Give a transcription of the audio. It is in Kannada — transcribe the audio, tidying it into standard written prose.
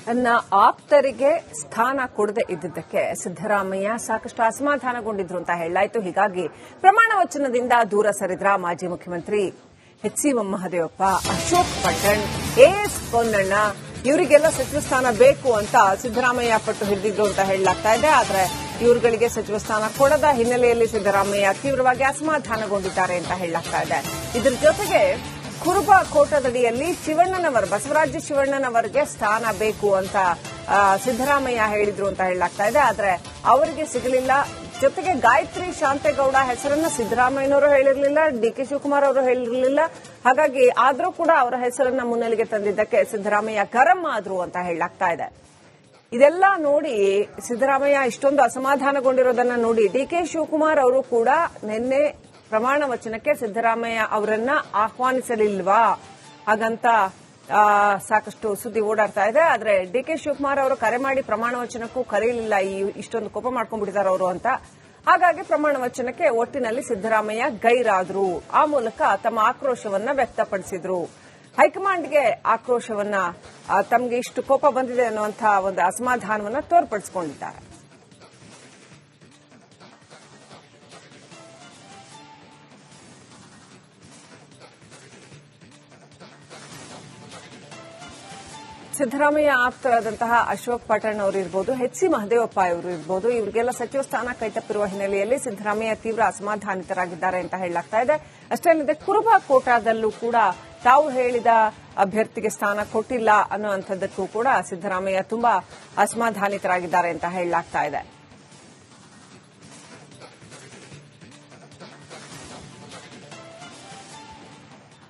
ತನ್ನ ಆಪ್ತರಿಗೆ ಸ್ಥಾನ ಕೊಡದೆ ಇದ್ದಿದ್ದಕ್ಕೆ ಸಿದ್ದರಾಮಯ್ಯ ಸಾಕಷ್ಟು ಅಸಮಾಧಾನಗೊಂಡಿದ್ರು ಅಂತ ಹೇಳಲಾಯಿತು. ಹೀಗಾಗಿ ಪ್ರಮಾಣ ವಚನದಿಂದ ದೂರ ಸರಿದ್ರ ಮಾಜಿ ಮುಖ್ಯಮಂತ್ರಿ ಎಚ್.ಸಿ. ಮಹದೇವಪ್ಪ, ಅಶೋಕ್ ಪಟ್ಟಣ್, ಎಎಸ್ ಪೊನ್ನಣ್ಣ ಇವರಿಗೆಲ್ಲ ಸಚಿವ ಸ್ಥಾನ ಬೇಕು ಅಂತ ಸಿದ್ದರಾಮಯ್ಯ ಪಟ್ಟು ಹಿಡಿದಿದ್ರು ಅಂತ ಹೇಳಲಾಗ್ತಾ ಇದೆ. ಆದರೆ ಇವರುಗಳಿಗೆ ಸಚಿವ ಸ್ಥಾನ ಕೊಡದ ಹಿನ್ನೆಲೆಯಲ್ಲಿ ಸಿದ್ದರಾಮಯ್ಯ ತೀವ್ರವಾಗಿ ಅಸಮಾಧಾನಗೊಂಡಿದ್ದಾರೆ ಅಂತ ಹೇಳಲಾಗ್ತಾ ಇದೆ. ಇದರ ಜೊತೆಗೆ ಕುರುಬ ಕೋಟದಡಿಯಲ್ಲಿ ಬಸವರಾಜ ಶಿವಣ್ಣನವರಿಗೆ ಸ್ಥಾನ ಬೇಕು ಅಂತ ಸಿದ್ದರಾಮಯ್ಯ ಹೇಳಿದ್ರು ಅಂತ ಹೇಳಲಾಗ್ತಾ ಇದೆ. ಆದರೆ ಅವರಿಗೆ ಸಿಗಲಿಲ್ಲ. ಜೊತೆಗೆ ಗಾಯತ್ರಿ ಶಾಂತೇಗೌಡ ಹೆಸರನ್ನು ಸಿದ್ದರಾಮಯ್ಯನವರು ಹೇಳಿರಲಿಲ್ಲ, ಡಿಕೆ ಶಿವಕುಮಾರ್ ಅವರು ಹೇಳಿರಲಿಲ್ಲ. ಹಾಗಾಗಿ ಆದರೂ ಕೂಡ ಅವರ ಹೆಸರನ್ನ ಮುನ್ನೆಲೆಗೆ ತಂದಿದ್ದಕ್ಕೆ ಸಿದ್ದರಾಮಯ್ಯ ಗರಂ ಆದ್ರು ಅಂತ ಹೇಳಲಾಗ್ತಾ ಇದೆ. ಇದೆಲ್ಲ ನೋಡಿ ಸಿದ್ದರಾಮಯ್ಯ ಇಷ್ಟೊಂದು ಅಸಮಾಧಾನಗೊಂಡಿರೋದನ್ನ ನೋಡಿ ಡಿಕೆ ಶಿವಕುಮಾರ್ ಅವರು ಕೂಡ ನಿನ್ನೆ ಪ್ರಮಾಣ ವಚನಕ್ಕೆ ಸಿದ್ದರಾಮಯ್ಯ ಅವರನ್ನ ಆಹ್ವಾನಿಸಲಿಲ್ವಾ ಹಾಗಂತ ಸಾಕಷ್ಟು ಸುದ್ದಿ ಓಡಾಡ್ತಾ ಇದೆ. ಆದರೆ ಡಿಕೆ ಶಿವಕುಮಾರ್ ಅವರು ಕರೆ ಮಾಡಿ ಪ್ರಮಾಣ ವಚನಕ್ಕೂ ಕರೆಯಲಿಲ್ಲ, ಇಷ್ಟೊಂದು ಕೋಪ ಮಾಡ್ಕೊಂಡ್ಬಿಟ್ಟಿದ್ದಾರೆ ಅವರು ಅಂತ. ಹಾಗಾಗಿ ಪ್ರಮಾಣ ವಚನಕ್ಕೆ ಒಟ್ಟಿನಲ್ಲಿ ಸಿದ್ದರಾಮಯ್ಯ ಗೈರಾದ್ರು. ಆ ಮೂಲಕ ತಮ್ಮ ಆಕ್ರೋಶವನ್ನ ವ್ಯಕ್ತಪಡಿಸಿದ್ರು. ಹೈಕಮಾಂಡ್ಗೆ ಆಕ್ರೋಶವನ್ನ ತಮಗೆ ಇಷ್ಟು ಕೋಪ ಬಂದಿದೆ ಅನ್ನುವಂತಹ ಒಂದು ಅಸಮಾಧಾನವನ್ನ ತೋರ್ಪಡಿಸಿಕೊಂಡಿದ್ದಾರೆ. ಸಿದ್ದರಾಮಯ್ಯ ಆಪ್ತರಾದಂತಹ ಅಶೋಕ್ ಪಟ್ಟಣ್ ಅವರು ಇರಬಹುದು, ಎಚ್.ಸಿ. ಮಹದೇವಪ್ಪ ಅವರು ಇರಬಹುದು, ಇವರಿಗೆಲ್ಲ ಸಚಿವ ಸ್ಥಾನ ಕೈತಪ್ಪಿರುವ ಹಿನ್ನೆಲೆಯಲ್ಲಿ ಸಿದ್ದರಾಮಯ್ಯ ತೀವ್ರ ಅಸಮಾಧಾನಿತರಾಗಿದ್ದಾರೆ ಅಂತ ಹೇಳಲಾಗ್ತಾ ಇದೆ. ಅಷ್ಟೇ ಅಲ್ಲದೆ ಕುರುಬ ಕೋಟಾದಲ್ಲೂ ಕೂಡ ತಾವು ಹೇಳಿದ ಅಭ್ಯರ್ಥಿಗೆ ಸ್ಥಾನ ಕೊಟ್ಟಿಲ್ಲ ಅನ್ನುವಂಥದ್ದಕ್ಕೂ ಕೂಡ ಸಿದ್ದರಾಮಯ್ಯ ತುಂಬಾ ಅಸಮಾಧಾನಿತರಾಗಿದ್ದಾರೆ ಅಂತ ಹೇಳಲಾಗ್ತಾ ಇದೆ.